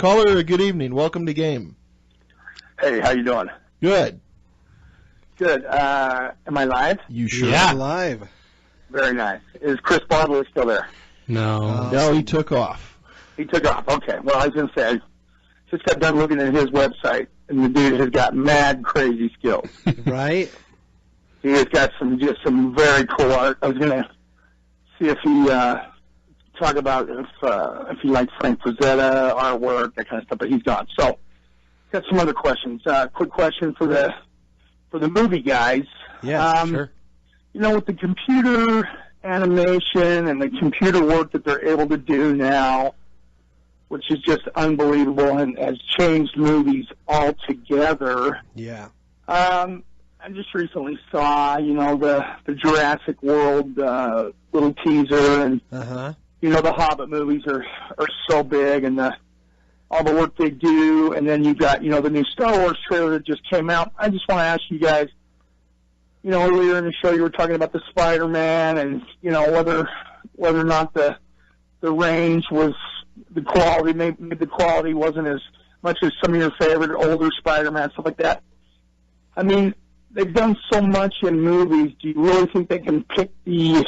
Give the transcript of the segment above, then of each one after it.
Caller, good evening. Welcome to Game. Hey, how you doing? Good. Good. Am I live? You sure? Yeah. are. Live. Very nice. Is Chris Bartlett still there? No. No, he took off. He took off. Okay. Well, I was going to say, I just got done looking at his website, and the dude has got mad crazy skills. Right? He has got some very cool art. I was going to see if he talk about if he liked Frank Frazetta, artwork, that kind of stuff, but he's gone. So, got some other questions. Quick question for the movie guys. Yeah, sure. You know, with the computer animation and the computer work that they're able to do now, which is just unbelievable and has changed movies altogether. Yeah. I just recently saw, you know, the Jurassic World little teaser, and you know, the Hobbit movies are so big, and all the work they do, and then you got, you know, the new Star Wars trailer that just came out. I just want to ask you guys, you know, earlier in the show you were talking about the Spider-Man, and you know whether or not the range was the quality, maybe the quality wasn't as much as some of your favorite older Spider-Man, stuff like that. I mean, they've done so much in movies. Do you really think they can pick these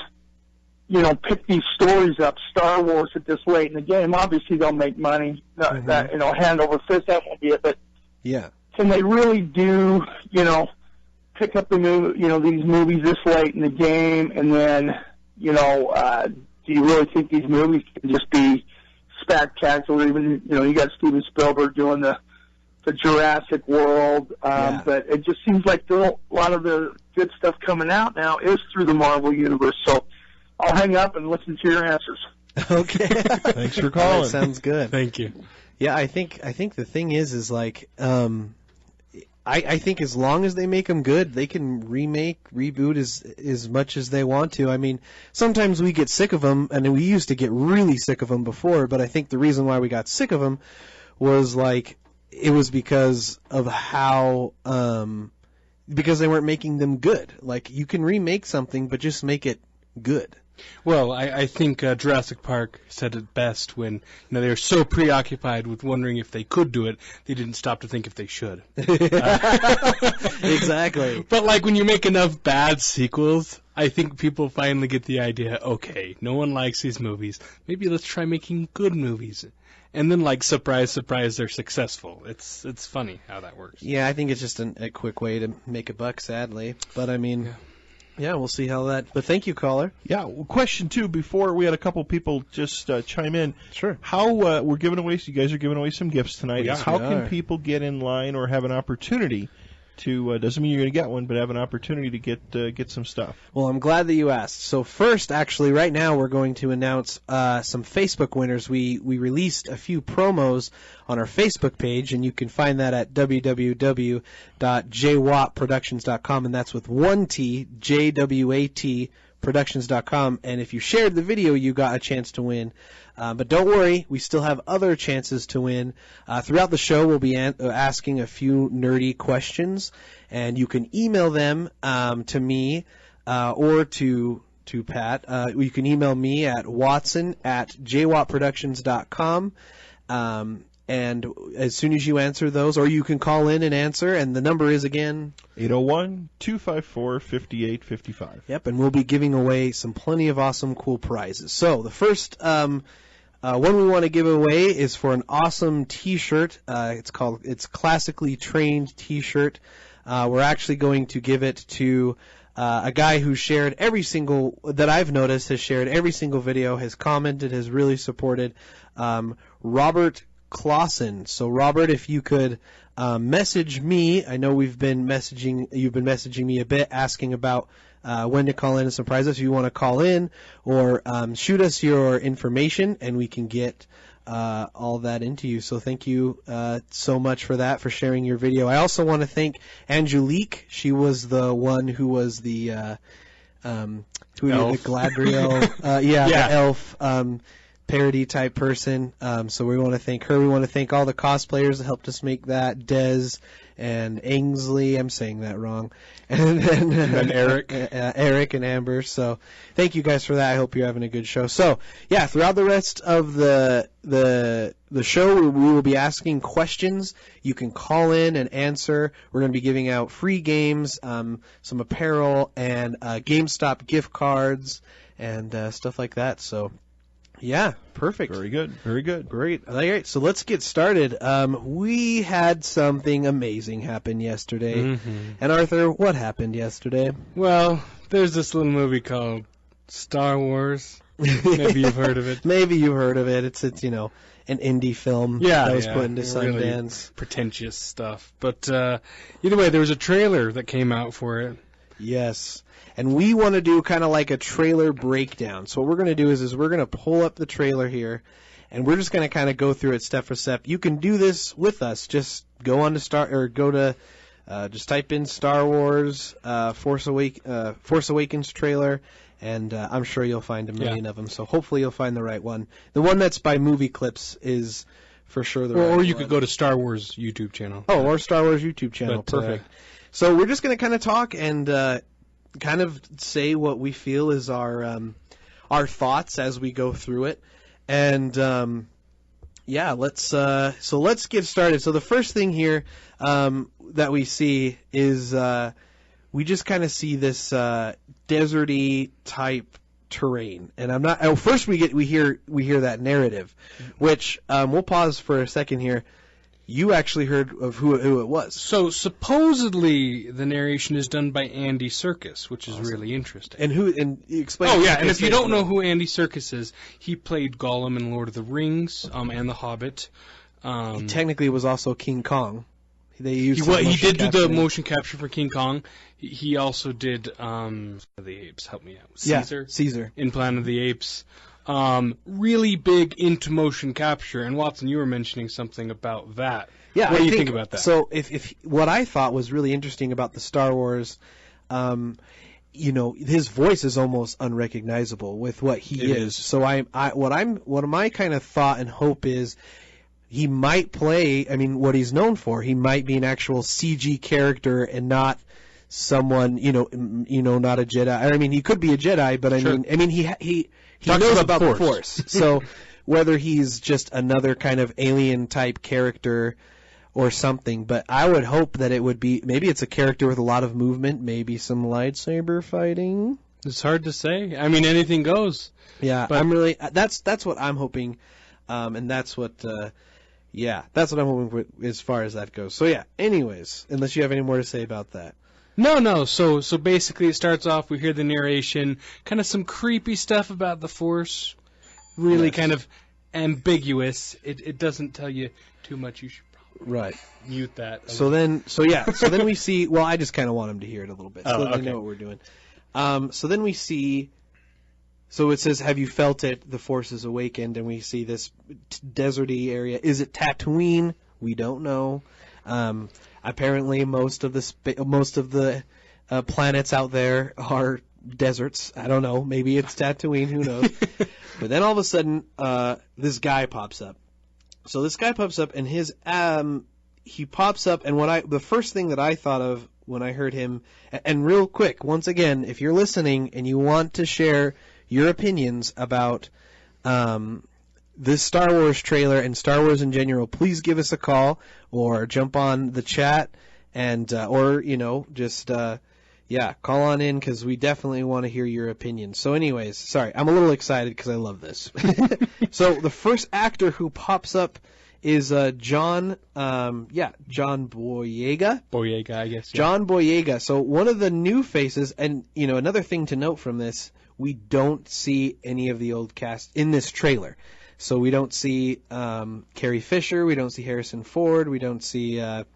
stories up, Star Wars, at this late in the game? Obviously, they'll make money. That, you know, hand over fist, that won't be it. But yeah, can they really do, you know, pick up these movies this late in the game, and then, you know, do you really think these movies can just be spectacular? Even, you know, you got Steven Spielberg doing the Jurassic World, but it just seems like a lot of the good stuff coming out now is through the Marvel Universe. So I'll hang up and listen to your answers. Okay. Thanks for calling. That sounds good. Thank you. Yeah, I think the thing is like, I think as long as they make them good, they can reboot as much as they want to. I mean, sometimes we get sick of them, and we used to get really sick of them before, but I think the reason why we got sick of them was like, it was because of how, because they weren't making them good. Like, you can remake something, but just make it good. Well, I think Jurassic Park said it best when, you know, they were so preoccupied with wondering if they could do it, they didn't stop to think if they should. Exactly. But like when you make enough bad sequels, I think people finally get the idea, okay, no one likes these movies. Maybe let's try making good movies. And then, like, surprise, surprise, they're successful. It's funny how that works. Yeah, I think it's just a quick way to make a buck, sadly. But, I mean, yeah, we'll see how that... But thank you, caller. Yeah, well, question two, before we had a couple people just chime in. Sure. How, we're giving away, so you guys are giving away some gifts tonight. Yes, how can people get in line or have an opportunity to, doesn't mean you're going to get one, but have an opportunity to get some stuff? Well, I'm glad that you asked. So first, actually, right now we're going to announce some Facebook winners. We released a few promos on our Facebook page, and you can find that at www.jwattproductions.com, and that's with one T, JWAT Productions.com. And if you shared the video, you got a chance to win. But don't worry, we still have other chances to win. Throughout the show, we'll be asking a few nerdy questions, and you can email them to me or to Pat. You can email me at watson@jwattproductions.com. And as soon as you answer those, or you can call in and answer, and the number is again 801-254-5855. Yep, and we'll be giving away some plenty of awesome, cool prizes. So the first one we want to give away is for an awesome T-shirt. It's Classically Trained T-shirt. We're actually going to give it to a guy who shared that I've noticed has shared every single video, has commented, has really supported, Robert Clausen. So Robert, if you could message me, I know you've been messaging me a bit, asking about when to call in and surprise us. If you want to call in or shoot us your information, and we can get all that into you. So thank you so much for that, for sharing your video. I also want to thank Angelique. She was the one who was the Galadriel, the elf. parody type person. So we want to thank her. We want to thank all the cosplayers that helped us make that. Dez and Ainsley. I'm saying that wrong. And then Eric. Eric and Amber. So thank you guys for that. I hope you're having a good show. So yeah, throughout the rest of the show, we will be asking questions. You can call in and answer. We're going to be giving out free games, some apparel, and GameStop gift cards and stuff like that. So yeah, perfect. Very good. Very good. Great. All right, so let's get started. We had something amazing happen yesterday. Mm-hmm. And Arthur, what happened yesterday? Well, there's this little movie called Star Wars. Maybe you've heard of it. Maybe you've heard of it. It's an indie film that was put into Sundance. Really pretentious stuff. But either way, there was a trailer that came out for it. Yes. And we want to do kind of like a trailer breakdown. So what we're going to do is we're going to pull up the trailer here, and we're just going to kind of go through it step for step. You can do this with us. Just go on to just type in Star Wars Force Awakens trailer, and I'm sure you'll find a million of them. So hopefully you'll find the right one. The one that's by Movie Clips is for sure the right one. Or you could go to Star Wars YouTube channel. Oh, or Star Wars YouTube channel. But, perfect. So we're just going to kind of talk and kind of say what we feel is our thoughts as we go through it, and let's get started. So the first thing here that we see is we just kind of see this deserty type terrain, and I'm not. Oh, first we hear that narrative, which we'll pause for a second here. You actually heard of who it was. So supposedly the narration is done by Andy Serkis, which is really interesting. And explain. Oh yeah, and if you don't know who Andy Serkis is, he played Gollum in Lord of the Rings and The Hobbit. He technically was also King Kong. He did do the motion capture for King Kong. He also did the Apes. Help me out. Caesar in Planet of the Apes. Really big into motion capture, and Watson, you were mentioning something about that. Yeah, what do you think about that? So, if what I thought was really interesting about the Star Wars, his voice is almost unrecognizable with what he is. So, what my kind of thought and hope is, he might play. I mean, what he's known for, he might be an actual CG character and not someone, not a Jedi. I mean, he could be a Jedi, but he knows about the Force. So whether he's just another kind of alien type character or something, but I would hope that it would be, maybe it's a character with a lot of movement, maybe some lightsaber fighting. It's hard to say. I mean, anything goes. Yeah, but that's what I'm hoping, and that's what that's what I'm hoping for as far as that goes. So yeah, anyways, unless you have any more to say about that. No. So basically, it starts off. We hear the narration, kind of some creepy stuff about the Force, really kind of ambiguous. It doesn't tell you too much. You should probably mute that. So then we see. Well, I just kind of want him to hear it a little bit, so they know what we're doing. So then we see. So it says, "Have you felt it? The Force is awakened," and we see this deserty area. Is it Tatooine? We don't know. Apparently, most of the planets out there are deserts. I don't know. Maybe it's Tatooine. Who knows? But then all of a sudden, this guy pops up. So this guy pops up, and he pops up, and the first thing that I thought of when I heard him, and real quick, once again, if you're listening and you want to share your opinions about this Star Wars trailer and Star Wars in general, please give us a call or jump on the chat and call on in, because we definitely want to hear your opinion. So anyways, sorry, I'm a little excited because I love this. So the first actor who pops up is John Boyega. Boyega, I guess. Yeah. John Boyega. So one of the new faces, and another thing to note from this, we don't see any of the old cast in this trailer. So we don't see Carrie Fisher, we don't see Harrison Ford, we don't see Mark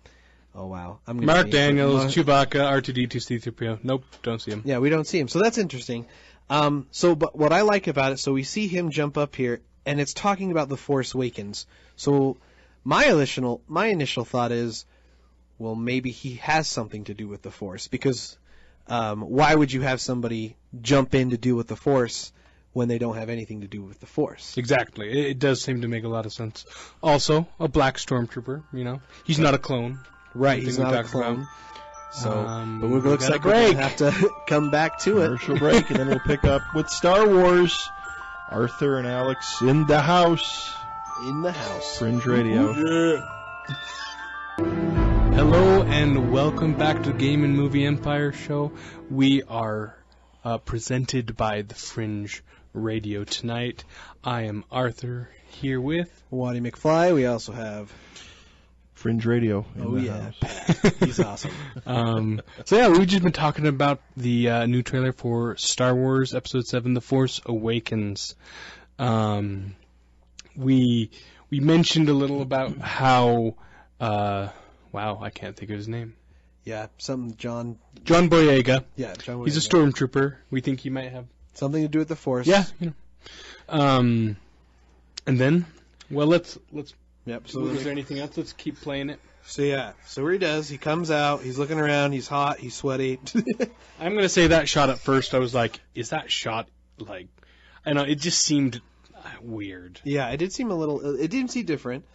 Daniels, Chewbacca, R2-D2, C-3PO. Nope, don't see him. Yeah, we don't see him. So that's interesting. But what I like about it, so we see him jump up here, and it's talking about The Force Awakens. So my initial thought is, well, maybe he has something to do with the Force, because why would you have somebody jump in to do with the Force when they don't have anything to do with the Force. Exactly. It does seem to make a lot of sense. Also, a black stormtrooper, He's not a clone. Right, he's not a clone. So, but it looks like we're going to have to come back to it. Commercial break, and then we'll pick up with Star Wars. Arthur and Alex in the house. In the house. Fringe Radio. Yeah. Hello, and welcome back to Game and Movie Empire Show. We are presented by the Fringe Radio tonight. I am Arthur, here with Waddy McFly. We also have Fringe Radio. Pat. He's awesome. We've just been talking about the new trailer for Star Wars Episode 7, The Force Awakens. We mentioned a little about how, I can't think of his name. Yeah, something John Boyega. Yeah, John Boyega. He's a stormtrooper. We think he might have something to do with the Force. Yeah. And then, let's. Yep. So is there anything else? Let's keep playing it. So here he does. He comes out. He's looking around. He's hot. He's sweaty. I'm gonna say that shot at first. I was like, is that shot like? I know it just seemed weird. Yeah, it did seem a little. It didn't seem different.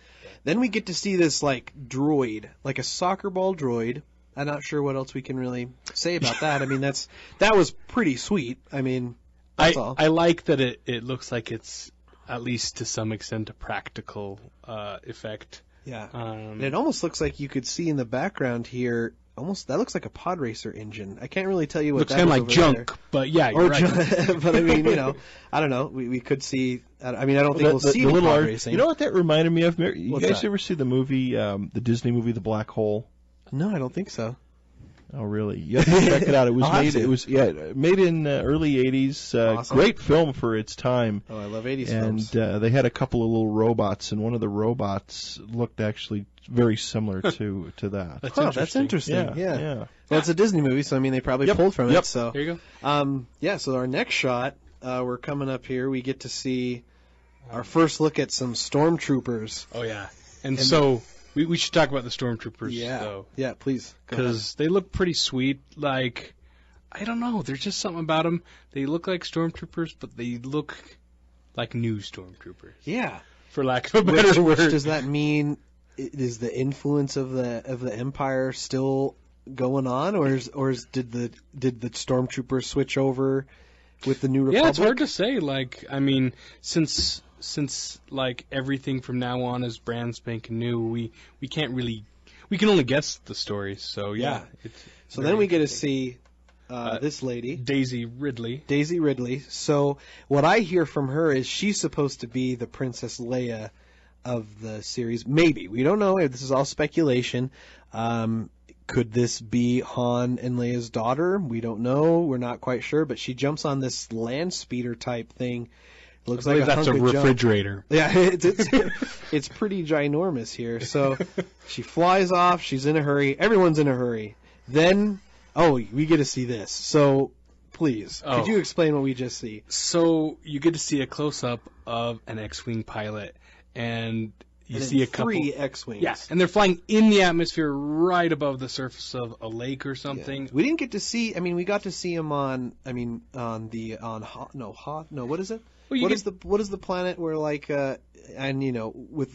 Then we get to see this droid, like a soccer ball droid. I'm not sure what else we can really say about that. I mean, that was pretty sweet. I mean, that's all. I like that it looks like it's at least to some extent a practical effect. Yeah, and it almost looks like you could see in the background here. That looks like a pod racer engine. I can't really tell you what looks that is. Looks kind of like junk, there. But yeah, you're right. But I mean, I don't know. We could see. I mean, I don't think we'll see the pod racing. You know what that reminded me of? You guys that? Ever see the movie, the Disney movie, The Black Hole? No, I don't think so. Oh, really? You have to check it out. It was made in early '80s. Awesome. Great film for its time. Oh, I love '80s films. And they had a couple of little robots, and one of the robots looked actually very similar to that. That's interesting. Yeah. Well, it's a Disney movie, so I mean, they probably pulled from it. So there you go. So our next shot, we're coming up here. We get to see our first look at some stormtroopers. Oh yeah, and so. We should talk about the stormtroopers, though. Yeah, please. Because they look pretty sweet. Like, I don't know. There's just something about them. They look like stormtroopers, but they look like new stormtroopers. Yeah. For lack of a better word. Does that mean is the influence of the Empire still going on, or did the stormtroopers switch over with the New Republic? Yeah, it's hard to say. Like, I mean, since like everything from now on is brand spanking new, we can't really, we can only guess the stories. So yeah. So then we get to see this lady, Daisy Ridley. So what I hear from her is she's supposed to be the Princess Leia of the series. Maybe, we don't know. This is all speculation. Could this be Han and Leia's daughter? We don't know. We're not quite sure. But she jumps on this land speeder type thing. Looks like that's a refrigerator. Yeah, it's pretty ginormous here. So she flies off. She's in a hurry. Everyone's in a hurry. Then, we get to see this. So please, could you explain what we just see? So you get to see a close-up of an X-Wing pilot, and you see a couple... 3 X-Wings. Yeah, and they're flying in the atmosphere right above the surface of a lake or something. Yeah. We didn't get to see... I mean, we got to see them what is it? Well, what is the planet where with the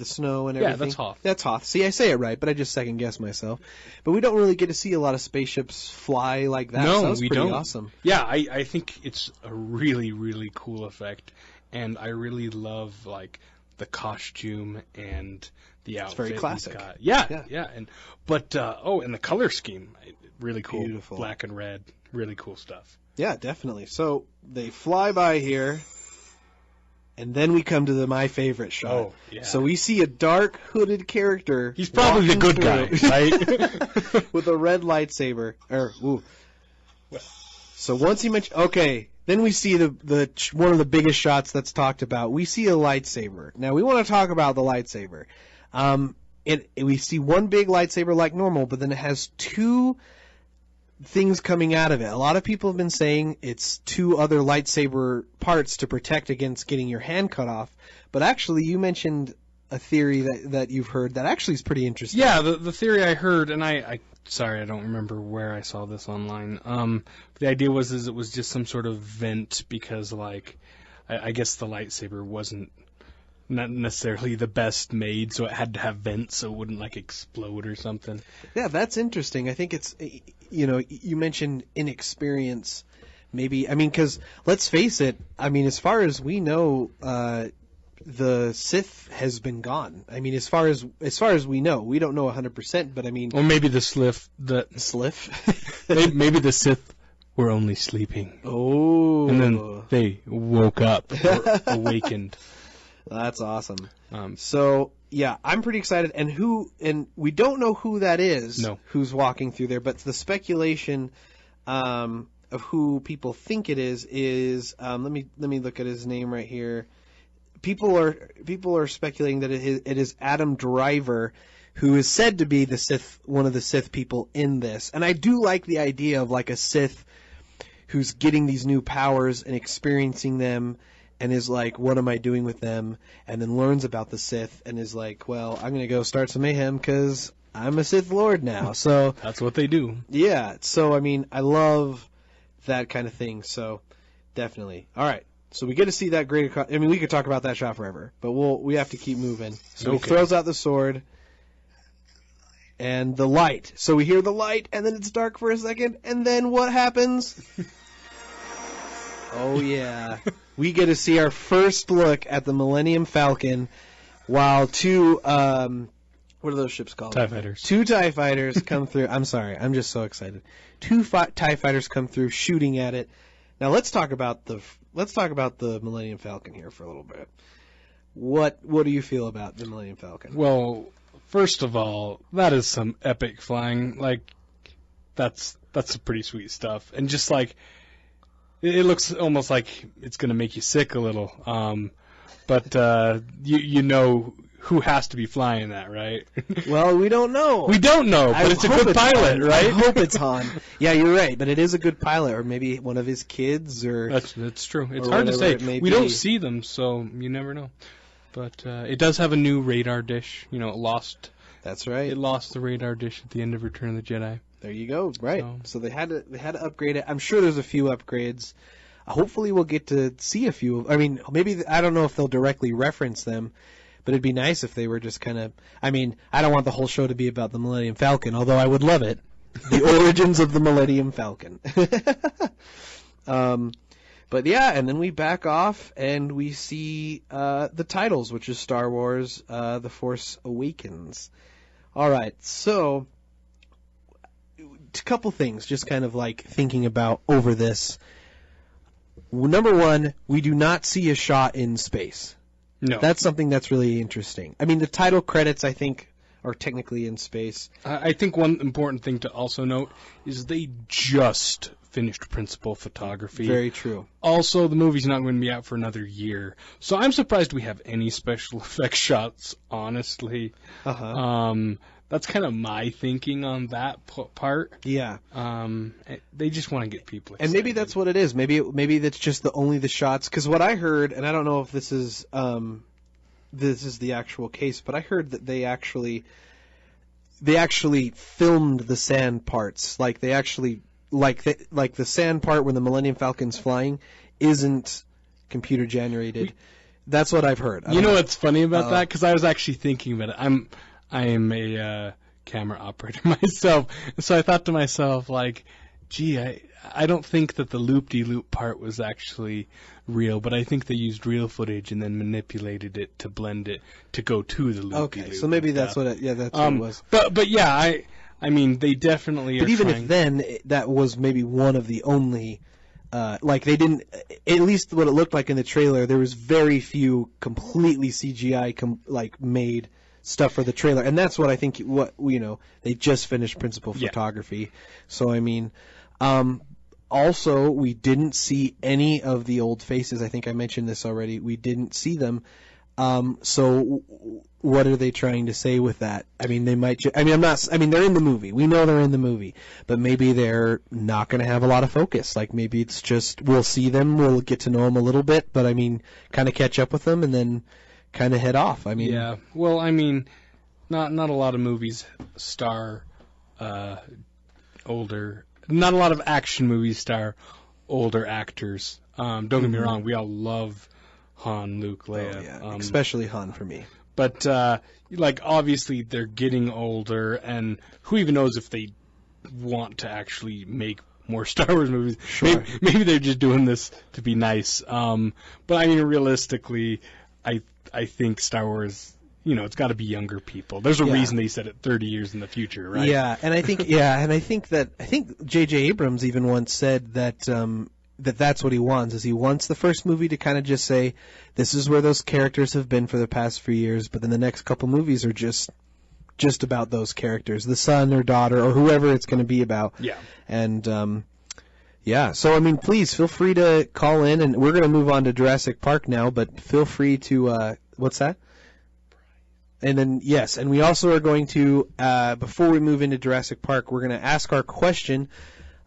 snow and everything? Yeah, that's Hoth. That's Hoth. See, I say it right, but I just second guess myself. But we don't really get to see a lot of spaceships fly like that. No, so that's we pretty don't. Awesome. Yeah, I think it's a really, really cool effect, and I really love like the costume and the outfit. It's very classic. Yeah. And the color scheme, really cool. Beautiful. Black and red, really cool stuff. Yeah, definitely. So they fly by here. And then we come to my favorite shot. Oh, yeah. So we see a dark, hooded character. He's probably the good guy, right? With a red lightsaber. So once he mentioned... Okay, then we see the one of the biggest shots that's talked about. We see a lightsaber. Now, we want to talk about the lightsaber. We see one big lightsaber like normal, but then it has 2... things coming out of it. A lot of people have been saying it's 2 other lightsaber parts to protect against getting your hand cut off. But actually, you mentioned a theory that you've heard that actually is pretty interesting. Yeah, the theory I heard, and I don't remember where I saw this online. The idea was it was just some sort of vent because I guess the lightsaber wasn't not necessarily the best made, so it had to have vents so it wouldn't like explode or something. Yeah, that's interesting. I think it's, you mentioned inexperience. Maybe, because let's face it. As far as we know, the Sith has been gone. As far as we know, we don't know 100%. But or maybe the Sliff, maybe the Sith were only sleeping. Oh, and then they woke up or awakened. That's awesome. So yeah, I'm pretty excited. And we don't know who that is. No. Who's walking through there? But the speculation of who people think it is let me look at his name right here. People are speculating that it is Adam Driver, who is said to be one of the Sith people in this. And I do like the idea of like a Sith who's getting these new powers and experiencing them, and is like, what am I doing with them? And then learns about the Sith and is like, well, I'm going to go start some mayhem because I'm a Sith Lord now. So that's what they do. Yeah. So, I love that kind of thing. So definitely. All right. So we get to see that great. We could talk about that shot forever, but we have to keep moving. So he throws out the sword and the light. So we hear the light, and then it's dark for a second, and then what happens? Oh, yeah. We get to see our first look at the Millennium Falcon while two, what are those ships called? TIE Fighters. Two TIE Fighters come through. I'm sorry. I'm just so excited. Two TIE Fighters come through shooting at it. Now let's talk about the Millennium Falcon here for a little bit. What do you feel about the Millennium Falcon? Well, first of all, that is some epic flying. Like, that's some pretty sweet stuff. And just like, it looks almost like it's going to make you sick a little. But you know who has to be flying that, right? Well, we don't know. We don't know, but it's a good pilot, right? I hope it's Han. Yeah, you're right, but it is a good pilot, or maybe one of his kids, or... That's true. It's hard to say. We don't see them, so you never know. But it does have a new radar dish. It lost... That's right. It lost the radar dish at the end of Return of the Jedi. There you go. Right. So they had to upgrade it. I'm sure there's a few upgrades. Hopefully we'll get to see a few. Maybe I don't know if they'll directly reference them, but it'd be nice if they were just kind of. I don't want the whole show to be about the Millennium Falcon, although I would love it. The origins of the Millennium Falcon. But yeah, and then we back off and we see the titles, which is Star Wars: The Force Awakens. All right, so a couple things, just kind of like thinking about over this. Number one, we do not see a shot in space. No. That's something that's really interesting. The title credits, I think, are technically in space. I think one important thing to also note is they just finished principal photography. Very true. Also, the movie's not going to be out for another year. So I'm surprised we have any special effects shots, honestly. Uh-huh. That's kind of my thinking on that part. Yeah. They just want to get people excited. And maybe that's what it is. Maybe that's just only the shots. Because what I heard, and I don't know if this is the actual case, but I heard that they actually filmed the sand parts. Like they actually like the sand part when the Millennium Falcon's flying isn't computer generated. That's what I've heard. You know what's funny about that? Because I was actually thinking about it. I am a camera operator myself, so I thought to myself, like, gee, I don't think that the loop-de-loop part was actually real, but I think they used real footage and then manipulated it to blend it to go to the loop-de-loop. Okay, so maybe that's what it was. But yeah, they definitely are. But even trying... if then, that was maybe one of the only. They didn't. At least what it looked like in the trailer, there was very few completely CGI made stuff for the trailer, and that's what I think. They just finished principal photography, so also we didn't see any of the old faces. I think I mentioned this already. We didn't see them. So what are they trying to say with that? They might. They're in the movie. We know they're in the movie, but maybe they're not going to have a lot of focus. Like maybe it's just we'll see them, we'll get to know them a little bit, but kind of catch up with them and then kind of head off. Yeah. Well, not a lot of movies star older. Not a lot of action movies star older actors. Don't get me wrong. We all love Han, Luke, Leia. Oh, yeah. Especially Han for me. But, like, obviously they're getting older, and who even knows if they want to actually make more Star Wars movies. Sure. Maybe they're just doing this to be nice. But, I mean, realistically, I think Star Wars, you know, it's got to be younger people. There's a reason they said it 30 years in the future, right? Yeah, and I think I think J.J. Abrams even once said that that's what he wants. Is he wants the first movie to kind of just say, this is where those characters have been for the past few years, but then the next couple movies are just about those characters, the son or daughter or whoever it's going to be about. Yeah. And so I mean, please feel free to call in, and we're going to move on to Jurassic Park now, but feel free to what's that? And then, yes, and we also are going to, before we move into Jurassic Park, we're going to ask our question.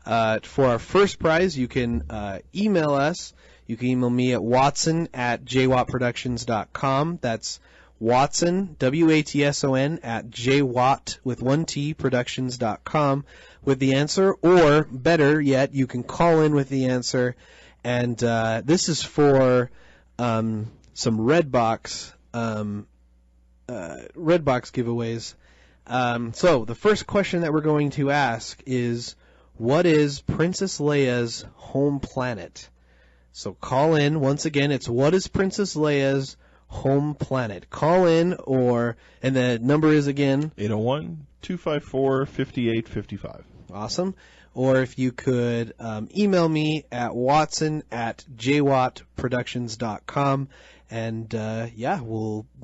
For our first prize, you can email us. You can email me at watson@jwattproductions.com. That's Watson, W-A-T-S-O-N, at jwatt, with one T, productions.com, with the answer. Or, better yet, you can call in with the answer. And this is for some Redbox giveaways. So the first question that we're going to ask is, what is Princess Leia's home planet? So call in. Once again, it's what is Princess Leia's home planet? Call in, and the number is again 801-254-5855. Awesome. Or if you could email me at watson@jwattproductions.com. And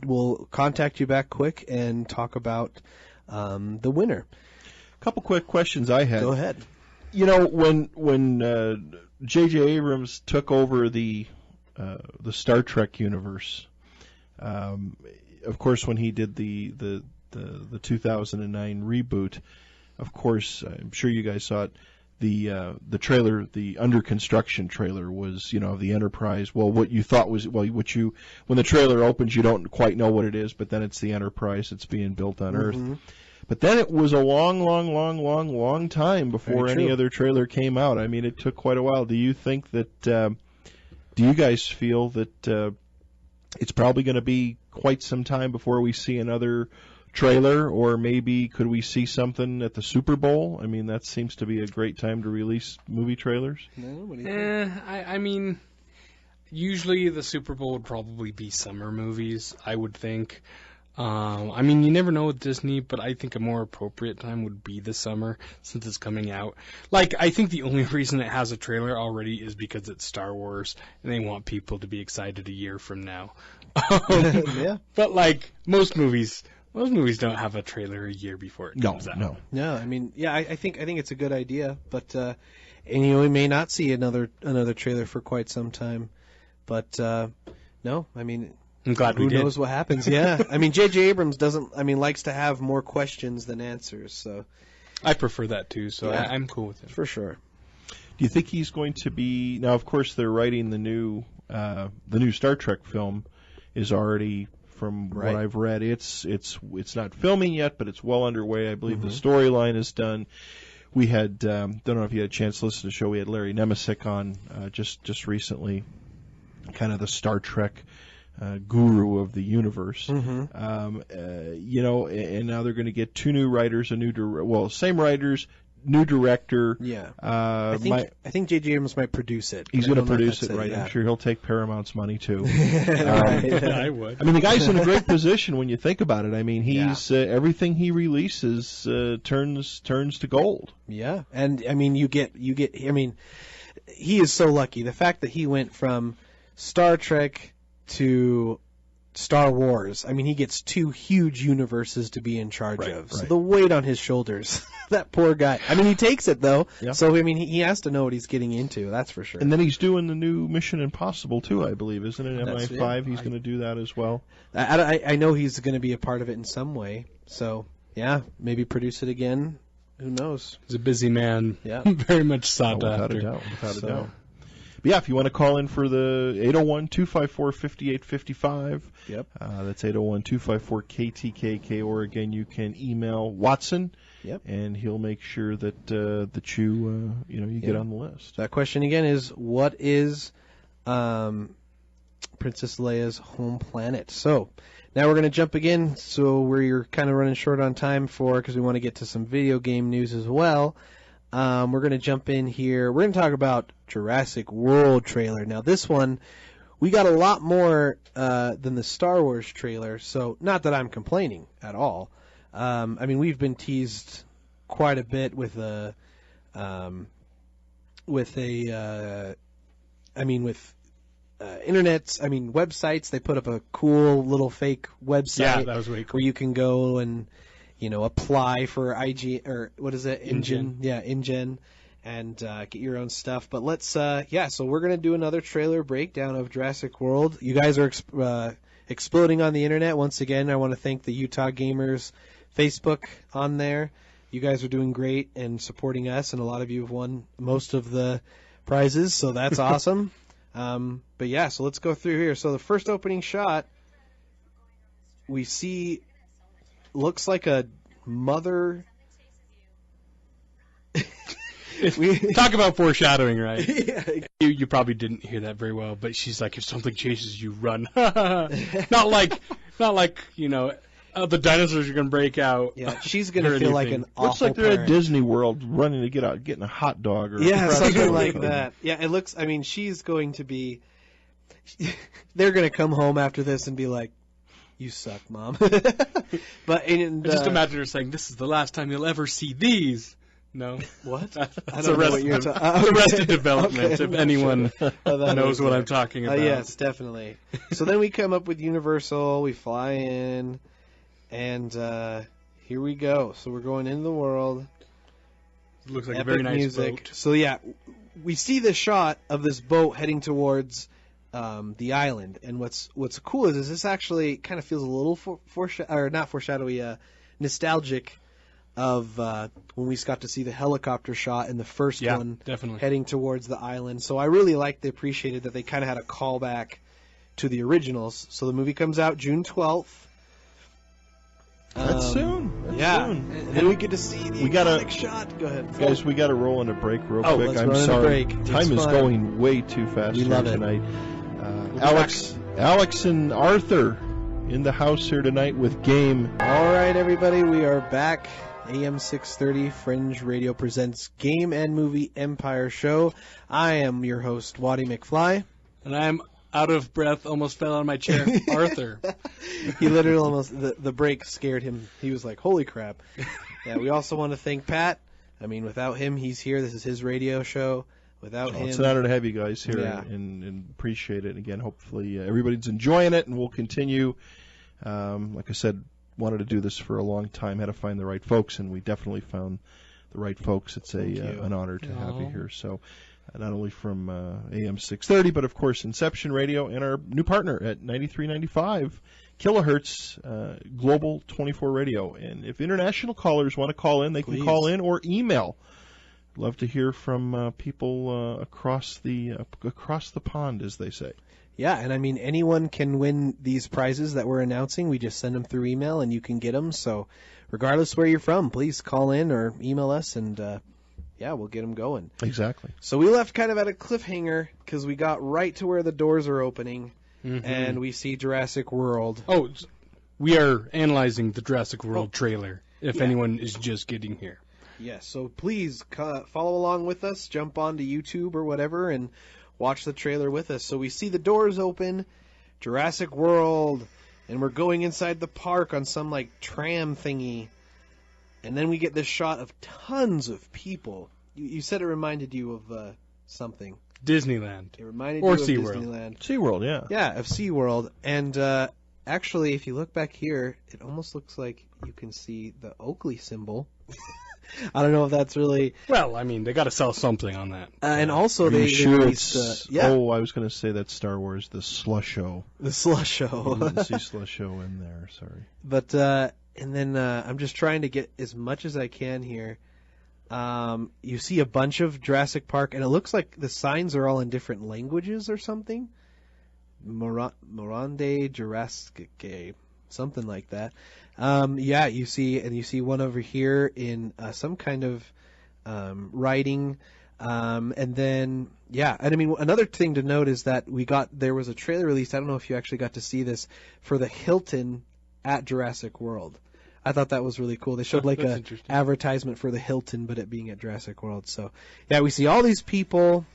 we'll contact you back quick and talk about the winner. A couple quick questions I had. Go ahead. You know, when J.J. Abrams took over the Star Trek universe, of course, when he did the 2009 reboot, of course, I'm sure you guys saw it. The trailer, the under construction trailer, was, you know, the Enterprise. Well, what you thought was, when the trailer opens, you don't quite know what it is, but then it's the Enterprise that's being built on Earth. But then it was a long time before any other trailer came out. I mean, it took quite a while. Do you think that? Do you guys feel that it's probably going to be quite some time before we see another trailer, or maybe could we see something at the Super Bowl? I mean, that seems to be a great time to release movie trailers. What do you think? I mean, usually the Super Bowl would probably be summer movies, I would think. I mean, you never know with Disney, but I think a more appropriate time would be the summer since it's coming out. Like, I think the only reason it has a trailer already is because it's Star Wars, and they want people to be excited a year from now. Yeah. But, like, most movies don't have a trailer a year before it comes out. No, I mean, yeah, I think it's a good idea, but and we may not see another trailer for quite some time. But no, I mean, I'm glad we did. Who knows what happens? Yeah, I mean, J.J. Abrams likes to have more questions than answers. So I prefer that too. So yeah, I'm cool with it for sure. Do you think he's going to be now? Of course, they're writing the new Star Trek film is already. From what I've read, it's not filming yet, but it's well underway. I believe the storyline is done. We had don't know if you had a chance to listen to the show. We had Larry Nemesic on just recently, kind of the Star Trek guru of the universe. You know, and now they're going to get two new writers, same writers. New director. Yeah. I think J.J. Abrams might produce it. He's going to produce it, right? Yeah. I'm sure he'll take Paramount's money, too. I would. I mean, the guy's in a great position when you think about it. I mean, he's everything he releases turns to gold. Yeah. And, I mean, you get. I mean, he is so lucky. The fact that he went from Star Trek to Star Wars. I mean, he gets two huge universes to be in charge of. So the weight on his shoulders, that poor guy. I mean, he takes it, though. Yeah. So, I mean, he has to know what he's getting into. That's for sure. And then he's doing the new Mission Impossible, too, I believe. Isn't it? MI5, he's going to do that as well. I know he's going to be a part of it in some way. So, yeah, maybe produce it again. Who knows? He's a busy man. Yeah. Very much sought after. Without a doubt. But yeah, if you want to call in for the 801-254-5855, yep. That's 801-254-KTKK, or again, you can email Watson, and he'll make sure that you get on the list. That question again is, what is Princess Leia's home planet. So now we're going to jump again. So we're kind of running short on time because we want to get to some video game news as well. We're going to jump in here. We're going to talk about Jurassic World trailer. Now this one, we got a lot more than the Star Wars trailer. So not that I'm complaining at all. I mean, we've been teased quite a bit with websites. They put up a cool little fake website. Yeah, that was really cool. Where you can go and, apply for IGN, IGN, and get your own stuff. But let's, so we're going to do another trailer breakdown of Jurassic World. You guys are exploding on the internet. Once again, I want to thank the Utah Gamers Facebook on there. You guys are doing great and supporting us, and a lot of you have won most of the prizes, so that's awesome. So let's go through here. So the first opening shot, we see, looks like a mother. Talk about foreshadowing, right? Yeah. You probably didn't hear that very well, but she's like, if something chases you, run. not like the dinosaurs are going to break out. Yeah, she's going to feel like an awful looks like they're parent. at Disney World running to getting a hot dog. Or Something like that. Yeah, it looks, she's going to be, they're going to come home after this and be like, you suck, Mom. But just imagine her saying, this is the last time you'll ever see these. No. What? That's Arrested Development, okay, if anyone knows what I'm talking about. Yes, definitely. So then we come up with Universal, we fly in, and here we go. So we're going into the world. It looks like a very nice music. boat. So we see the shot of this boat heading towards the island. And what's cool is this actually kind of feels a little nostalgic of when we got to see the helicopter shot in the first one, definitely heading towards the island. So I really appreciated that they kind of had a callback to the originals. So the movie comes out June 12th. That's soon. Soon. And then we get to see the iconic shot. Go ahead. Guys, we got to roll in a break real quick. I'm sorry. Time is going way too fast here tonight. Alex and Arthur in the house here tonight with G.A.M.E. All right, everybody, we are back. AM 630 Fringe Radio presents Game and Movie Empire Show. I am your host, Waddy McFly. And I'm out of breath, almost fell out of my chair, Arthur. He literally almost, the break scared him. He was like, holy crap. Yeah, we also want to thank Pat. Without him, he's here. This is his radio show. Without him. It's an honor to have you guys here and appreciate it. Again, hopefully everybody's enjoying it, and we'll continue. Like I said, wanted to do this for a long time, had to find the right folks, and we definitely found the right folks. It's an honor to have you here. So not only from AM 630, but of course Inception Radio and our new partner at 93.95 kilohertz Global 24 Radio. And if international callers want to call in, they can call in or email. Love to hear from people across the pond, as they say. Yeah, and anyone can win these prizes that we're announcing. We just send them through email, and you can get them. So regardless where you're from, please call in or email us, and we'll get them going. Exactly. So we left kind of at a cliffhanger because we got right to where the doors are opening, and we see Jurassic World. Oh, we are analyzing the Jurassic World trailer, if anyone is just getting here. Yes, so please follow along with us, jump onto YouTube or whatever, and watch the trailer with us. So we see the doors open, Jurassic World, and we're going inside the park on some tram thingy. And then we get this shot of tons of people. You said it reminded you of something. Disneyland. It reminded you of SeaWorld. Disneyland. SeaWorld, yeah. Yeah, of SeaWorld. And actually, if you look back here, it almost looks like you can see the Oakley symbol. I don't know if that's really... Well, they got to sell something on that. And also they released... Oh, I was going to say that's Star Wars, the Slusho. The Slusho. You didn't see Slusho in there, sorry. But, and then I'm just trying to get as much as I can here. You see a bunch of Jurassic Park, and it looks like the signs are all in different languages or something. Morande Jurassic, something like that. You see one over here in some kind of writing. And then, and I mean, another thing to note is that there was a trailer released, I don't know if you actually got to see this, for the Hilton at Jurassic World. I thought that was really cool. They showed like a advertisement for the Hilton, but it being at Jurassic World. So, yeah, we see all these people,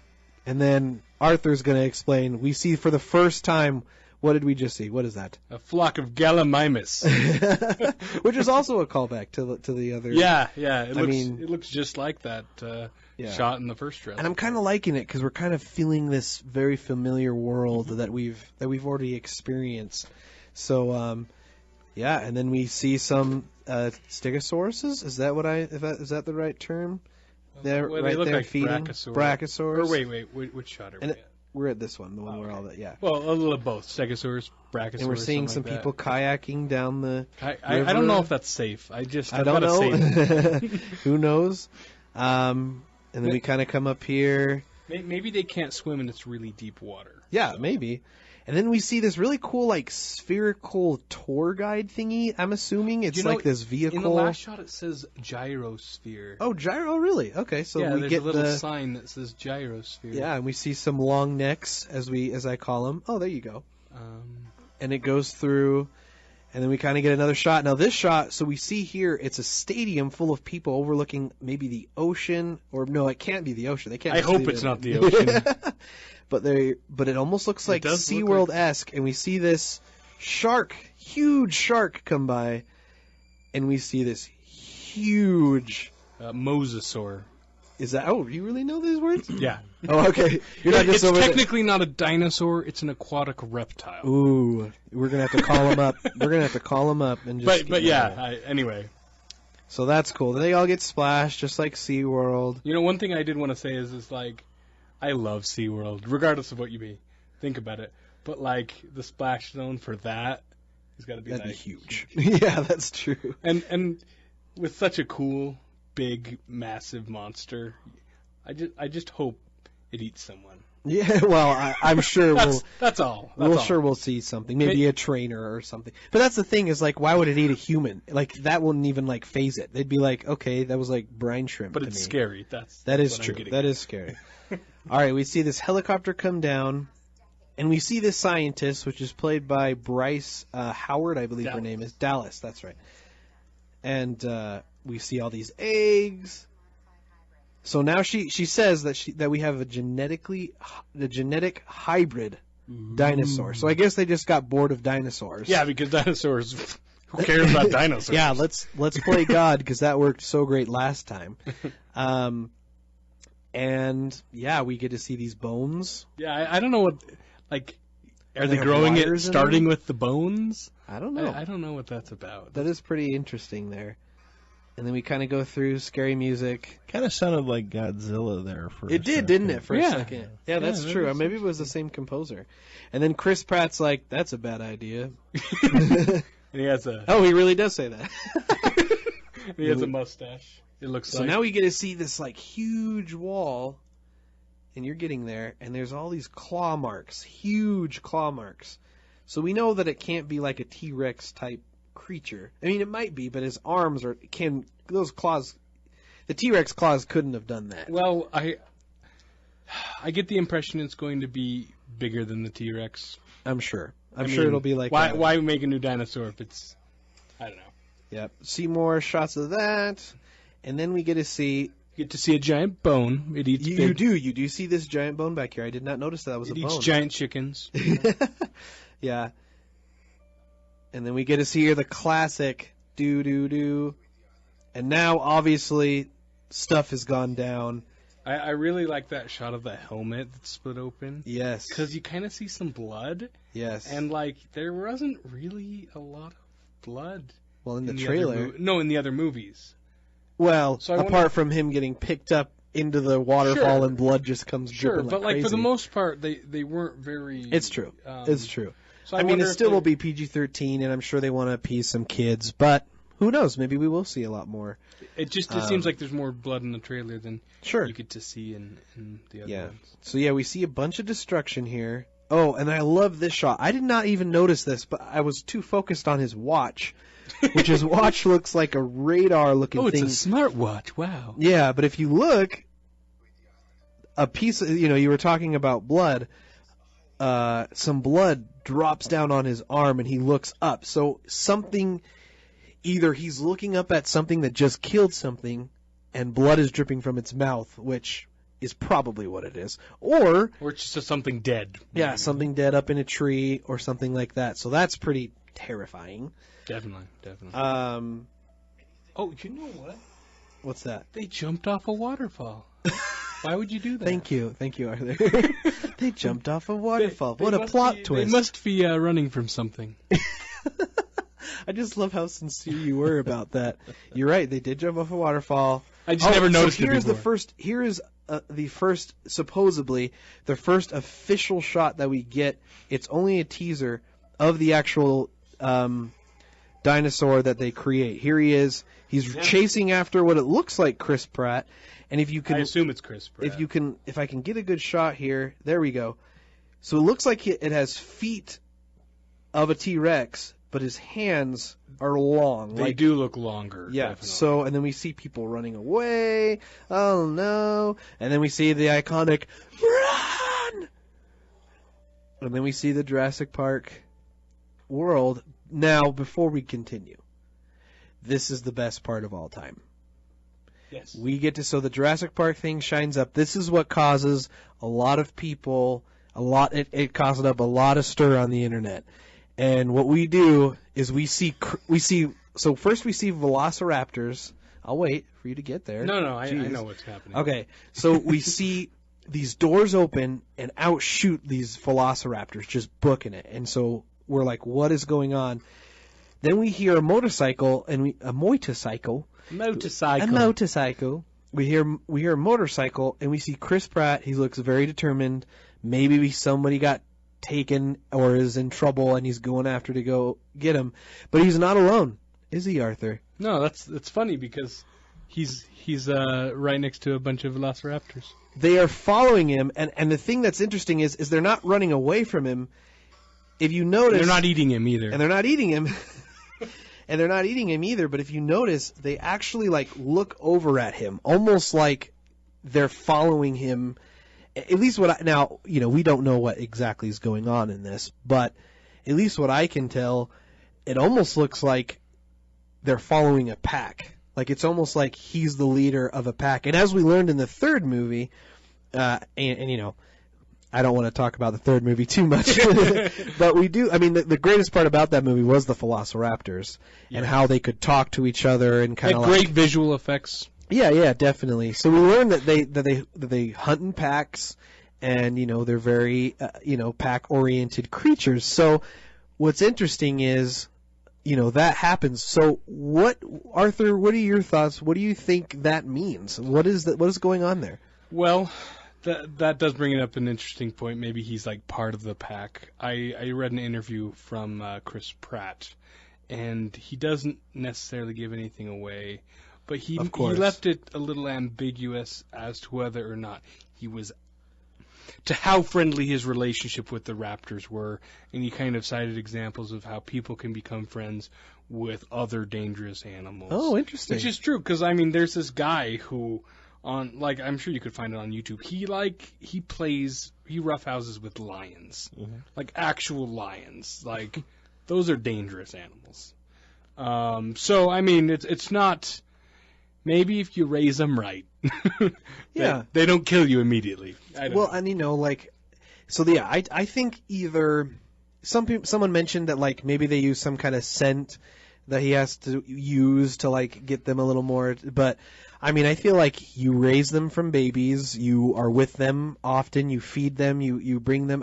and then Arthur's going to explain. We see for the first time, what did we just see? What is that? A flock of gallimimus. Which is also a callback to the other. Yeah. It looks just like that shot in the first trailer. And I'm kind of liking it because we're kind of feeling this very familiar world that we've already experienced. So, and then we see some stegosauruses. Is that the right term? They're well, right they look there like feeding. Brachiosaurs. Or wait, which shot are we at? We're at this one, the one where all that, Well, a little of both, Stegosaurus, Brachiosaurus. And we're seeing some like people kayaking down the river. I don't know if that's safe. I don't know. Who knows? And then we kind of come up here. Maybe they can't swim and it's really deep water. Yeah, maybe. And then we see this really cool, like, spherical tour guide thingy. I'm assuming it's like this vehicle. In the last shot, it says gyrosphere. Oh, gyro, really? Okay, so we there's get a little sign that says gyrosphere. Yeah, and we see some long necks, as I call them. Oh, there you go. And it goes through, and then we kind of get another shot. Now, this shot, so we see here, it's a stadium full of people overlooking maybe the ocean, or no, it can't be the ocean. They can't. I hope it's not the ocean. But it almost looks like SeaWorld-esque, and we see this huge shark come by, and we see this huge mosasaur. Is that? Oh, you really know these words? Yeah. Oh, okay. You're not just it's technically not a dinosaur; it's an aquatic reptile. Ooh, we're gonna have to call him up. We're gonna have to call him up and just. But anyway. So that's cool. They all get splashed, just like SeaWorld. You know, one thing I did want to say is like, I love SeaWorld, regardless of what you may think about it. But, like, the splash zone for that has got to be, That'd like... be huge. Yeah, that's true. And with such a cool, big, massive monster, I just hope it eats someone. Yeah, well, I'm sure That's all. We'll see something. Maybe a trainer or something. But that's the thing is, like, why would it eat a human? Like, that wouldn't even, like, phase it. They'd be like, okay, that was like brine shrimp But it's scary. That is true. That is scary. All right, we see this helicopter come down, and we see this scientist, which is played by Bryce Howard, I believe her name is. Dallas, that's right. And we see all these eggs. So now she says that we have a genetic hybrid dinosaur. So I guess they just got bored of dinosaurs. Yeah, because dinosaurs. Who cares about dinosaurs? Yeah, let's play God because that worked so great last time. And yeah, we get to see these bones. Yeah, I don't know what are they growing it starting with the bones? I don't know. I don't know what that's about. That is pretty interesting there. And then we kind of go through scary music. Kind of sounded like Godzilla there for It did, didn't it, for a second? Yeah, that's true. Or maybe it was the same composer. And then Chris Pratt's like, that's a bad idea. And he has he really does say that. He has a mustache. It looks so now we get to see this like huge wall, and you're getting there, and there's all these claw marks, huge claw marks. So we know that it can't be like a T-Rex type creature. I mean, it might be, but his arms those claws. The T-Rex claws couldn't have done that. Well, I get the impression it's going to be bigger than the T-Rex. I'm sure. I'm sure it'll be like why make a new dinosaur if it's I don't know. Yep. See more shots of that. And then we get to see a giant bone. It eats. You do see this giant bone back here. I did not notice that was a bone. It eats giant chickens. Yeah. And then we get to see here the classic do. And now obviously stuff has gone down. I really like that shot of the helmet that's split open. Yes. Because you kind of see some blood. Yes. And there wasn't really a lot of blood. Well, in the trailer. In the other movies. Well, so apart from him getting picked up into the waterfall and blood just comes dripping but crazy. For the most part, they weren't very... It's true. It's true. So I mean, it still will be PG-13, and I'm sure they want to appease some kids, but who knows? Maybe we will see a lot more. It seems like there's more blood in the trailer than you get to see in the other ones. So yeah, we see a bunch of destruction here. Oh, and I love this shot. I did not even notice this, but I was too focused on his watch. Which his watch looks like a radar-looking thing. Oh, it's a smartwatch. Wow. Yeah, but if you look, a piece of, you were talking about blood. Some blood drops down on his arm and he looks up. So something, either he's looking up at something that just killed something and blood is dripping from its mouth, which is probably what it is. Or it's just something dead. Yeah, something dead up in a tree or something like that. So that's pretty terrifying. Definitely. Oh, you know what? What's that? They jumped off a waterfall. Why would you do that? Thank you, Arthur. They jumped off a waterfall. What a plot twist. They must be running from something. I just love how sincere you were about that. You're right. They did jump off a waterfall. I just never noticed it before. Here is the first, supposedly, the first official shot that we get. It's only a teaser of the actual dinosaur that they create. Here he is. He's chasing after what it looks like Chris Pratt. And if you can, I assume it's Chris Pratt. If I can get a good shot here, there we go. So it looks like it has feet of a T-Rex, but his hands are long. They do look longer. Yeah. Definitely. So, and then we see people running away. Oh no! And then we see the iconic run. And then we see the Jurassic Park world. Now, before we continue, this is the best part of all time. Yes. We get to, so the Jurassic Park thing shines up. This is what causes a lot of people, it caused up a lot of stir on the internet. And what we do is so first we see velociraptors. I'll wait for you to get there. No, I know what's happening. Okay, so we see these doors open and out shoot these velociraptors, just booking it. And so we're like, what is going on? Then we hear a motorcycle, and a motorcycle. We hear a motorcycle, and we see Chris Pratt. He looks very determined. Maybe somebody got taken or is in trouble, and he's going after to go get him. But he's not alone, is he, Arthur? No, that's funny because he's right next to a bunch of velociraptors. They are following him, and the thing that's interesting is they're not running away from him. If you notice, they're not eating him either. And they're not eating him. And they're not eating him either, but if you notice, they actually look over at him, almost like they're following him. At least now, we don't know what exactly is going on in this, but at least what I can tell, it almost looks like they're following a pack. Like it's almost like he's the leader of a pack. And as we learned in the third movie, I don't want to talk about the third movie too much, but we do. I mean, the greatest part about that movie was the velociraptors and how they could talk to each other and kind of great visual effects. Yeah, definitely. So we learned that they hunt in packs, and they're very pack-oriented creatures. So what's interesting is that happens. So Arthur? What are your thoughts? What do you think that means? What is going on there? Well. That does bring up an interesting point. Maybe he's part of the pack. I read an interview from Chris Pratt, and he doesn't necessarily give anything away, but he left it a little ambiguous as to whether or not to how friendly his relationship with the raptors were, and he kind of cited examples of how people can become friends with other dangerous animals. Oh, interesting. Which is true, because there's this guy who. I'm sure you could find it on YouTube. He roughhouses with lions, actual lions. Those are dangerous animals. So it's not. Maybe if you raise them right, they don't kill you immediately. I think either someone mentioned that maybe they use some kind of scent that he has to use to get them a little more, but. I feel like you raise them from babies, you are with them often, you feed them, you bring them.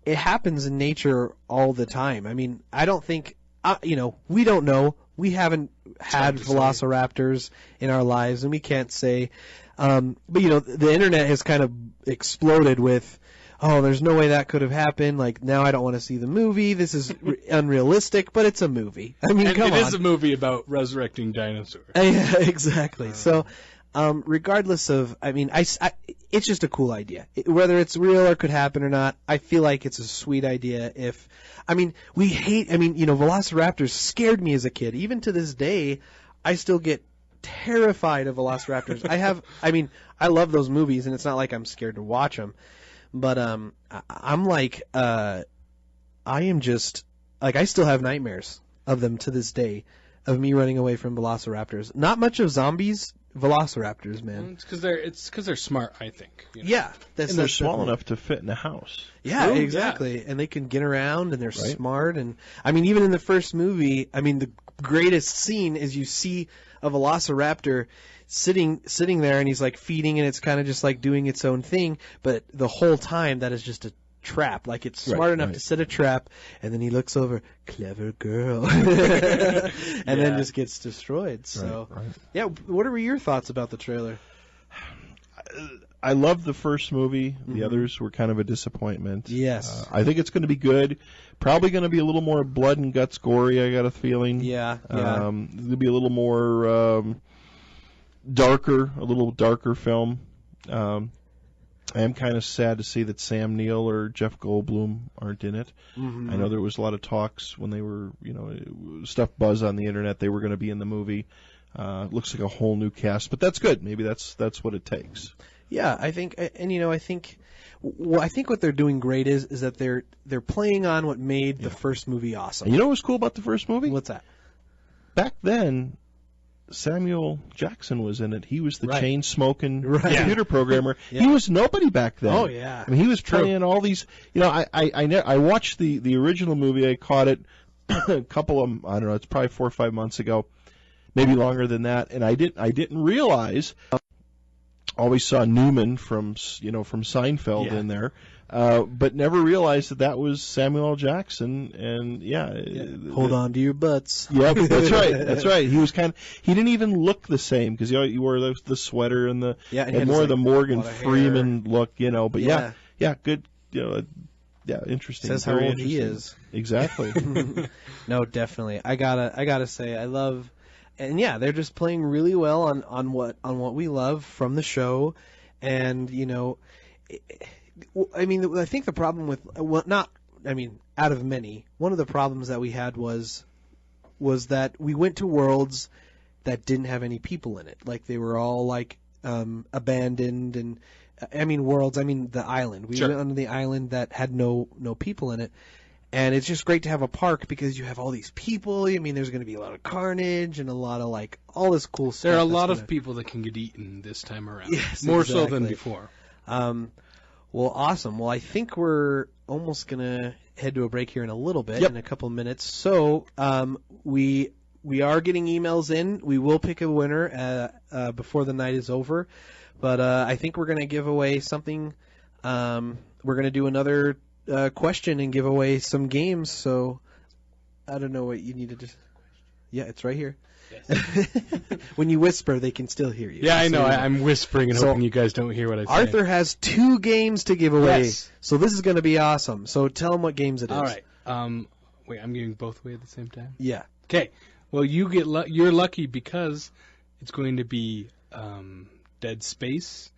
It happens in nature all the time. I don't think, we don't know. We haven't had velociraptors in our lives, and we can't say. But, the internet has kind of exploded with, oh, there's no way that could have happened. Now I don't want to see the movie. This is unrealistic, but it's a movie. Come on. It is a movie about resurrecting dinosaurs. Yeah, exactly. So, regardless of, it's just a cool idea. Whether it's real or could happen or not, I feel like it's a sweet idea. Velociraptors scared me as a kid. Even to this day, I still get terrified of velociraptors. I love those movies, and it's not like I'm scared to watch them. But I'm like, I am just like, I still have nightmares of them to this day, of me running away from velociraptors. Not much of zombies, velociraptors, man. It's because they're smart, I think. You know? Yeah, and they're small enough to fit in a house. Yeah, True, exactly. yeah. And they can get around, and they're smart. And I mean, even in the first movie, I mean, the greatest scene is you see a velociraptor sitting there, and he's like feeding, and it's kind of just like doing its own thing. But the whole time, that is just a trap. Like, it's smart enough to set a trap, and then he looks over, clever girl, and then just gets destroyed. So, yeah. What were your thoughts about the trailer? I loved the first movie. The others were kind of a disappointment. Yes. I think it's going to be good. Probably going to be a little more blood and guts gory, I got a feeling. Yeah. It'll be a little more darker, a little darker film. I am kind of sad to see that Sam Neill or Jeff Goldblum aren't in it. I know there was a lot of talks when they were, stuff buzz on the internet, they were going to be in the movie. Looks like a whole new cast, but that's good. Maybe that's what it takes. Yeah, I think, and I think what they're doing great is that they're playing on what made the first movie awesome. And you know what was cool about the first movie? What's that? Back then, Samuel Jackson was in it. He was the chain-smoking computer programmer. He was nobody back then. Oh, yeah. I mean, he was playing all these. I watched the original movie. I caught it a couple of, I don't know, it's probably 4 or 5 months ago, maybe longer than that. And I didn't realize. Always saw Newman from Seinfeld in there, but never realized that was Samuel L. Jackson. And hold on to your butts. Yeah, that's right. That's right. He was he didn't even look the same because he wore the sweater and and more of the Morgan Freeman look, But good. Interesting. Says how old he is. Exactly. No, definitely. I gotta say, I love. And they're just playing really well on what we love from the show, and I think the problem with out of many, one of the problems that we had was that we went to worlds that didn't have any people in it, like they were all like abandoned, and the island. We went on the island that had no people in it. And it's just great to have a park because you have all these people. I mean, there's going to be a lot of carnage and a lot of, all this cool stuff. There are a lot of people that can get eaten this time around. Yes, More so than before. Well, awesome. Well, I think we're almost going to head to a break here in a little bit, in a couple of minutes. So we are getting emails in. We will pick a winner before the night is over. But I think we're going to give away something. We're going to do another question and give away some games. So I don't know what you needed to. Yeah, it's right here. Yes. When you whisper, they can still hear you. Yeah, I know. I'm whispering and hoping you guys don't hear what I say. Arthur has 2 games to give away. Yes. So this is going to be awesome. So tell them what games it is. All right. Wait, I'm giving both away at the same time? Yeah. Okay. Well, you're lucky because it's going to be Dead Space.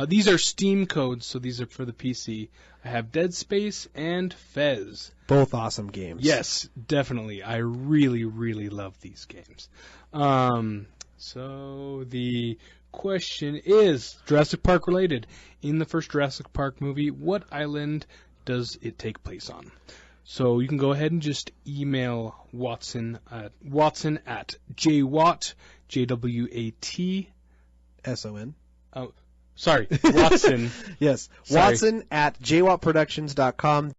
These are Steam codes, so these are for the PC. I have Dead Space and Fez. Both awesome games. Yes, definitely. I really, really love these games. So the question is Jurassic Park related. In the first Jurassic Park movie, what island does it take place on? So you can go ahead and just email Watson at jwatt, JWAT. SON. Oh, sorry, Watson. Yes, Sorry. Watson at jwattproductions.com.